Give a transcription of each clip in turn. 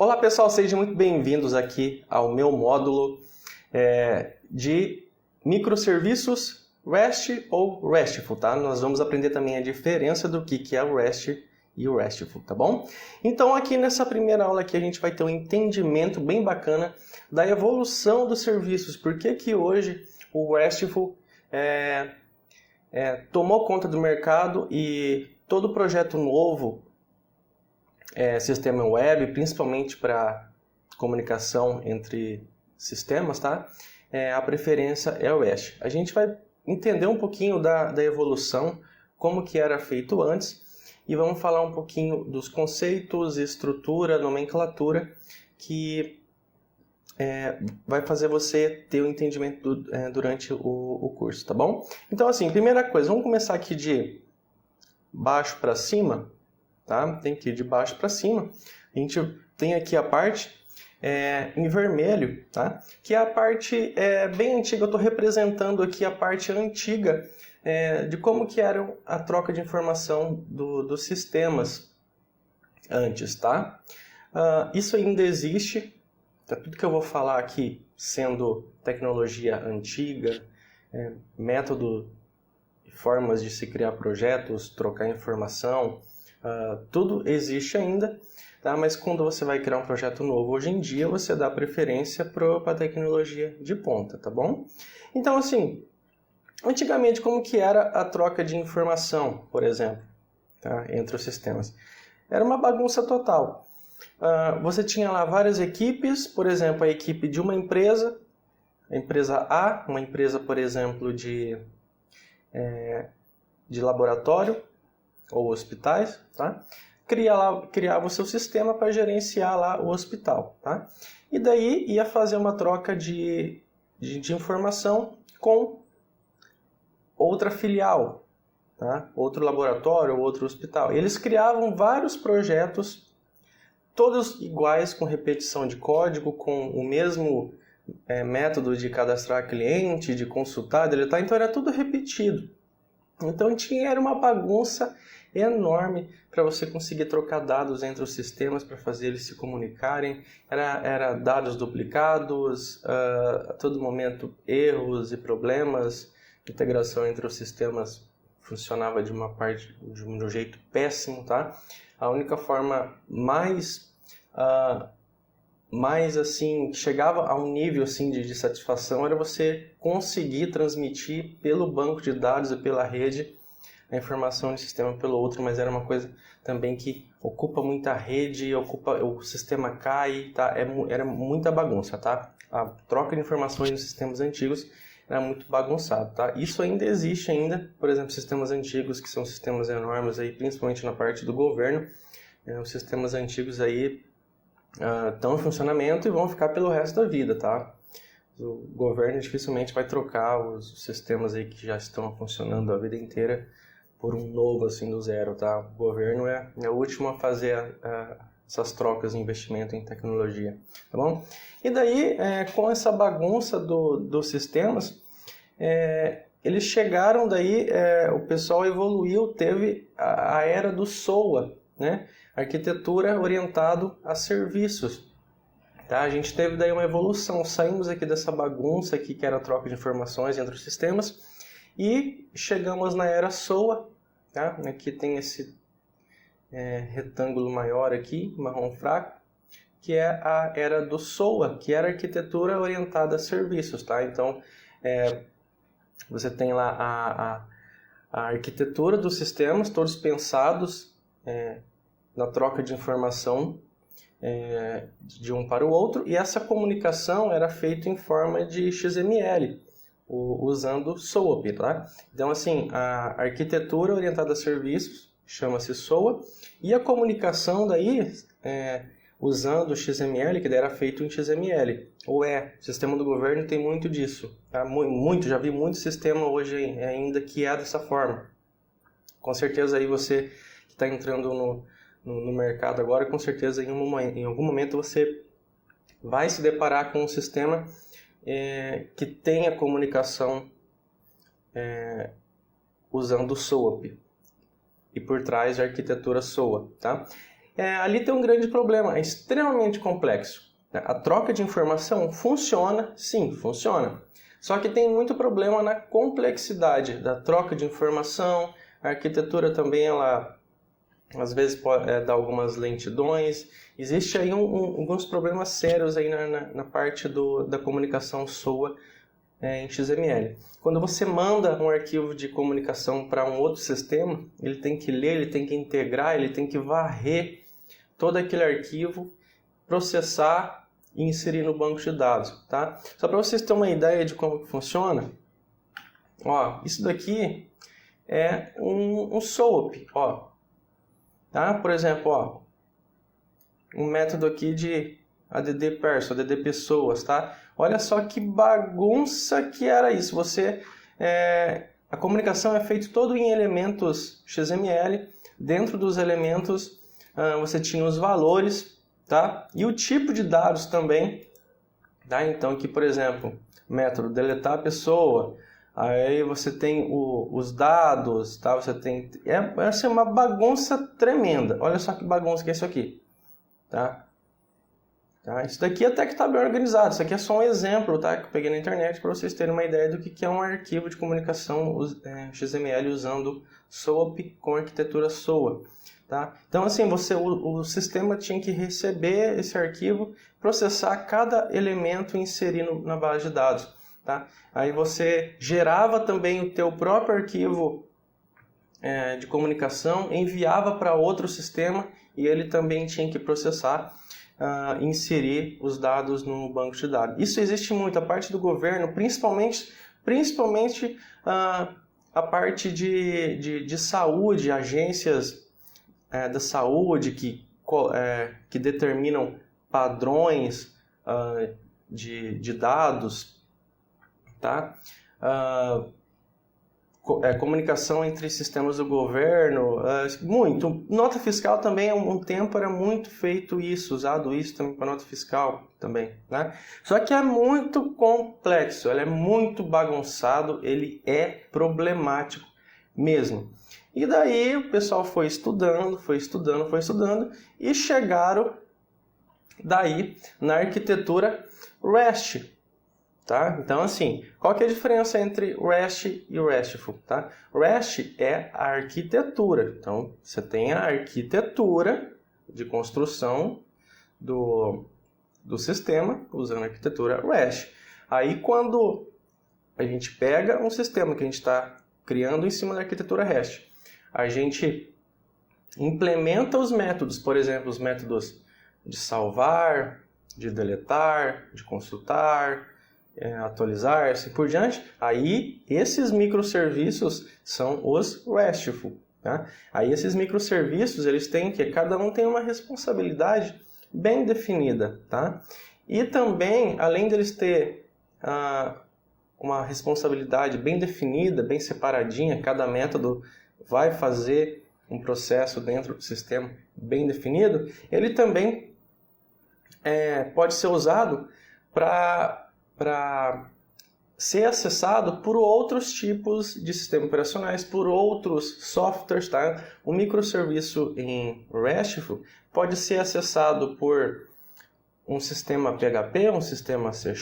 Olá pessoal, sejam muito bem-vindos aqui ao meu módulo de microserviços REST ou RESTful, tá? Nós vamos aprender também a diferença do que é o REST e o RESTful, tá bom? Então aqui nessa primeira aula aqui a gente vai ter um entendimento bem bacana da evolução dos serviços. Por que hoje o RESTful tomou conta do mercado e todo projeto novo, sistema web, principalmente para comunicação entre sistemas, tá? A preferência é o REST. A gente vai entender um pouquinho da evolução, como que era feito antes, e vamos falar um pouquinho dos conceitos, estrutura, nomenclatura, que vai fazer você ter o entendimento durante o curso, tá bom? Então, assim, primeira coisa, vamos começar aqui de baixo para cima, tá? Tem que ir de baixo para cima. A gente tem aqui a parte em vermelho, tá? Que é a parte bem antiga. Eu estou representando aqui a parte antiga de como que era a troca de informação dos sistemas antes, tá? Isso ainda existe. Tá? Tudo que eu vou falar aqui sendo tecnologia antiga, método, formas de se criar projetos, trocar informação, tudo existe ainda, tá? Mas quando você vai criar um projeto novo hoje em dia, você dá preferência para a tecnologia de ponta, tá bom? Então, assim, antigamente como que era a troca de informação, por exemplo, tá? Entre os sistemas? Era uma bagunça total. Você tinha lá várias equipes, por exemplo, a equipe de uma empresa, a empresa A, uma empresa, por exemplo, de laboratório ou hospitais, tá? Criava o seu sistema para gerenciar lá o hospital, tá? E daí ia fazer uma troca de informação com outra filial, tá? Outro laboratório ou outro hospital. Eles criavam vários projetos, todos iguais, com repetição de código, com o mesmo método de cadastrar cliente, de consultar, deletar, então era tudo repetido. Então era uma bagunça enorme para você conseguir trocar dados entre os sistemas para fazer eles se comunicarem. Era dados duplicados, a todo momento erros e problemas. A integração entre os sistemas funcionava de um jeito péssimo, tá? A única forma mais assim, chegava a um nível assim de satisfação era você conseguir transmitir pelo banco de dados e pela rede a informação de um sistema pelo outro, mas era uma coisa também que ocupa muita rede, o sistema cai, tá? Era muita bagunça, tá? A troca de informações nos sistemas antigos era muito bagunçado, tá? Isso ainda existe ainda, por exemplo, sistemas antigos que são sistemas enormes aí, principalmente na parte do governo, os sistemas antigos aí estão em funcionamento e vão ficar pelo resto da vida, tá? O governo dificilmente vai trocar os sistemas aí que já estão funcionando a vida inteira por um novo, assim, do zero, tá? O governo é o último a fazer essas trocas de investimento em tecnologia, tá bom? E daí, com essa bagunça dos sistemas, eles chegaram daí, o pessoal evoluiu, teve a era do SOA, né? Arquitetura orientado a serviços. Tá? A gente teve daí uma evolução, saímos aqui dessa bagunça aqui, que era a troca de informações entre os sistemas, e chegamos na era SOA. Tá? Aqui tem esse retângulo maior aqui, marrom fraco, que é a era do SOA, que era a arquitetura orientada a serviços. Tá? Então, você tem lá a arquitetura dos sistemas, todos pensados na troca de informação de um para o outro, e essa comunicação era feita em forma de XML, usando SOAP, tá? Então, assim, a arquitetura orientada a serviços chama-se SOA, e a comunicação daí, usando o XML, que daí era feito em XML. O sistema do governo tem muito disso, tá? Já vi muito sistema hoje ainda que é dessa forma. Com certeza aí você que está entrando no mercado agora, com certeza em algum momento você vai se deparar com um sistema que tenha comunicação usando o SOAP e por trás a arquitetura SOA, tá? ali tem um grande problema, é extremamente complexo. A troca de informação funciona, sim, funciona. Só que tem muito problema na complexidade da troca de informação. A arquitetura também, ela às vezes pode dar algumas lentidões. Existe aí alguns problemas sérios aí na parte da comunicação SOA em XML. Quando você manda um arquivo de comunicação para um outro sistema, ele tem que ler, ele tem que integrar, ele tem que varrer todo aquele arquivo, processar e inserir no banco de dados, tá? Só para vocês terem uma ideia de como que funciona, ó, isso daqui é um SOAP, ó, tá? Por exemplo, ó, um método aqui de ADD Person, ADD Pessoas, tá? Olha só que bagunça que era isso. A comunicação é feita todo em elementos XML. Dentro dos elementos você tinha os valores, tá? E o tipo de dados também, tá? Então aqui, por exemplo, método deletar a pessoa. Aí você tem os dados, tá? Você tem essa é uma bagunça tremenda. Olha só que bagunça que é isso aqui, tá? Isso daqui até que está bem organizado. Isso aqui é só um exemplo, tá? Que eu peguei na internet para vocês terem uma ideia do que é um arquivo de comunicação XML usando SOAP com arquitetura SOA. Tá? Então, assim, o sistema tinha que receber esse arquivo, processar cada elemento e inserir na base de dados. Tá? Aí você gerava também o teu próprio arquivo de comunicação, enviava para outro sistema e ele também tinha que processar, inserir os dados no banco de dados. Isso existe muito, a parte do governo, principalmente a parte de saúde, agências da saúde que determinam padrões de dados, tá? Comunicação entre sistemas do governo, muito. Nota fiscal também, há um tempo era muito feito isso, usado isso também para nota fiscal também, né? Só que é muito complexo, ele é muito bagunçado, ele é problemático mesmo. E daí o pessoal foi estudando e chegaram daí na arquitetura REST. Tá? Então, assim, qual que é a diferença entre REST e RESTful? Tá? REST é a arquitetura. Então, você tem a arquitetura de construção do sistema usando a arquitetura REST. Aí, quando a gente pega um sistema que a gente está criando em cima da arquitetura REST, a gente implementa os métodos, por exemplo, os métodos de salvar, de deletar, de consultar, atualizar, assim por diante, aí esses microserviços são os RESTful. Tá? Aí esses microserviços, eles têm cada um tem uma responsabilidade bem definida. Tá? E também, além deles ter uma responsabilidade bem definida, bem separadinha, cada método vai fazer um processo dentro do sistema bem definido, ele também pode ser usado para ser acessado por outros tipos de sistemas operacionais, por outros softwares. Tá? O microserviço em RESTful pode ser acessado por um sistema PHP, um sistema C#,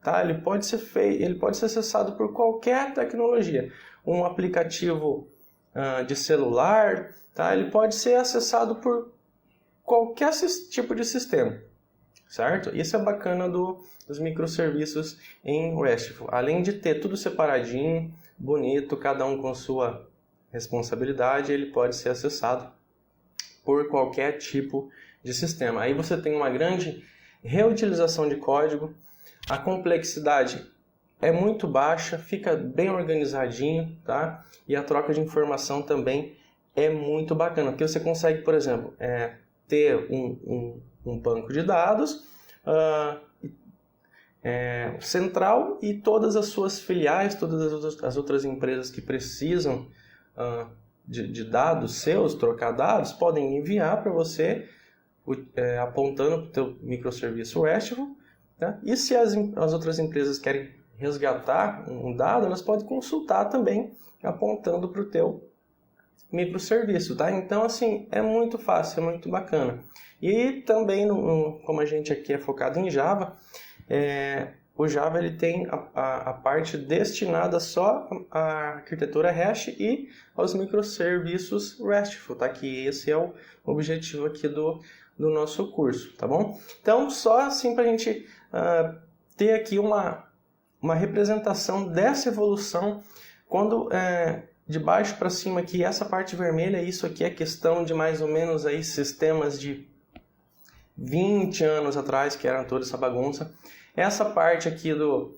tá? Ele pode ser acessado por qualquer tecnologia. Um aplicativo de celular, tá? Ele pode ser acessado por qualquer tipo de sistema. Certo? Isso é bacana dos microserviços em RESTful. Além de ter tudo separadinho, bonito, cada um com sua responsabilidade, ele pode ser acessado por qualquer tipo de sistema. Aí você tem uma grande reutilização de código, a complexidade é muito baixa, fica bem organizadinho, tá? E a troca de informação também é muito bacana, porque você consegue, por exemplo, ter um banco de dados central e todas as suas filiais, todas as outras empresas que precisam de dados seus, trocar dados, podem enviar para você apontando para o teu microserviço RESTful. Tá? E se as outras empresas querem resgatar um dado, elas podem consultar também apontando para o teu microserviço, tá? Então, assim, é muito fácil, é muito bacana. E também, como a gente aqui é focado em Java, o Java ele tem a parte destinada só à arquitetura REST e aos microserviços RESTful, tá? Que esse é o objetivo aqui do nosso curso, tá bom? Então, só assim para a gente ter aqui uma representação dessa evolução, quando de baixo para cima aqui, essa parte vermelha, isso aqui é questão de mais ou menos aí sistemas de 20 anos atrás, que eram toda essa bagunça. Essa parte aqui do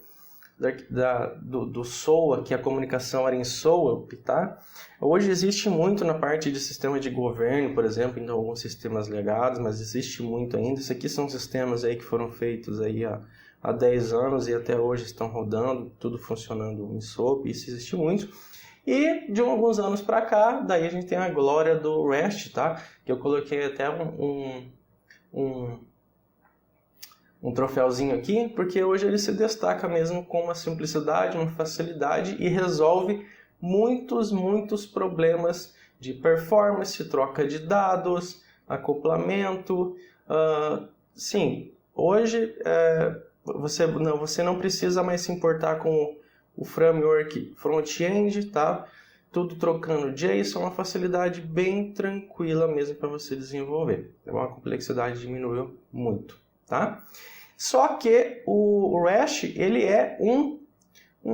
SOA, que a comunicação era em SOAP, tá? Hoje existe muito na parte de sistema de governo, por exemplo, em alguns sistemas legados, mas existe muito ainda. Isso aqui são sistemas aí que foram feitos aí há 10 anos e até hoje estão rodando, tudo funcionando em SOAP, isso existe muito. E de alguns anos para cá, daí a gente tem a glória do REST, tá? Que eu coloquei até um troféuzinho aqui, porque hoje ele se destaca mesmo com uma simplicidade, uma facilidade e resolve muitos problemas de performance, troca de dados, acoplamento. Sim, hoje você não precisa mais se importar com o framework front-end, tá? Tudo trocando JSON, uma facilidade bem tranquila mesmo para você desenvolver. A complexidade diminuiu muito, tá? Só que o REST, ele é um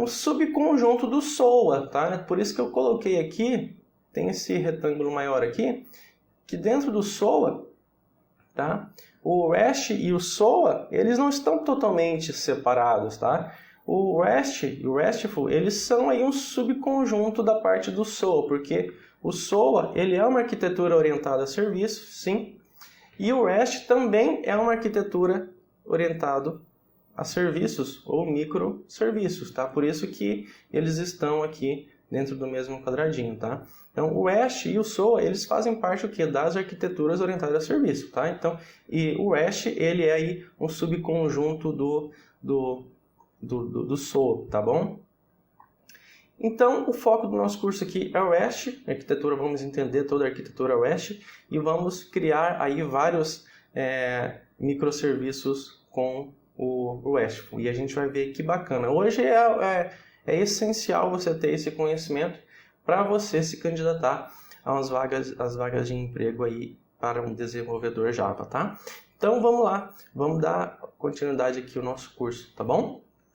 subconjunto do SOA, tá? Por isso que eu coloquei aqui, tem esse retângulo maior aqui, que dentro do SOA, tá? O REST e o SOA, eles não estão totalmente separados, tá? O REST e o RESTful, eles são aí um subconjunto da parte do SOA, porque o SOA, ele é uma arquitetura orientada a serviços, sim, e o REST também é uma arquitetura orientada a serviços ou microserviços, tá? Por isso que eles estão aqui dentro do mesmo quadradinho, tá? Então, o REST e o SOA, eles fazem parte o quê? Das arquiteturas orientadas a serviço, tá? Então, e o REST, ele é aí um subconjunto do SOA, tá bom? Então, o foco do nosso curso aqui é o REST, arquitetura, vamos entender toda a arquitetura REST e vamos criar aí vários microserviços com o RESTful. E a gente vai ver que bacana. Hoje é essencial você ter esse conhecimento para você se candidatar às vagas de emprego aí para um desenvolvedor Java, tá? Então, vamos lá, vamos dar continuidade aqui ao nosso curso, tá bom?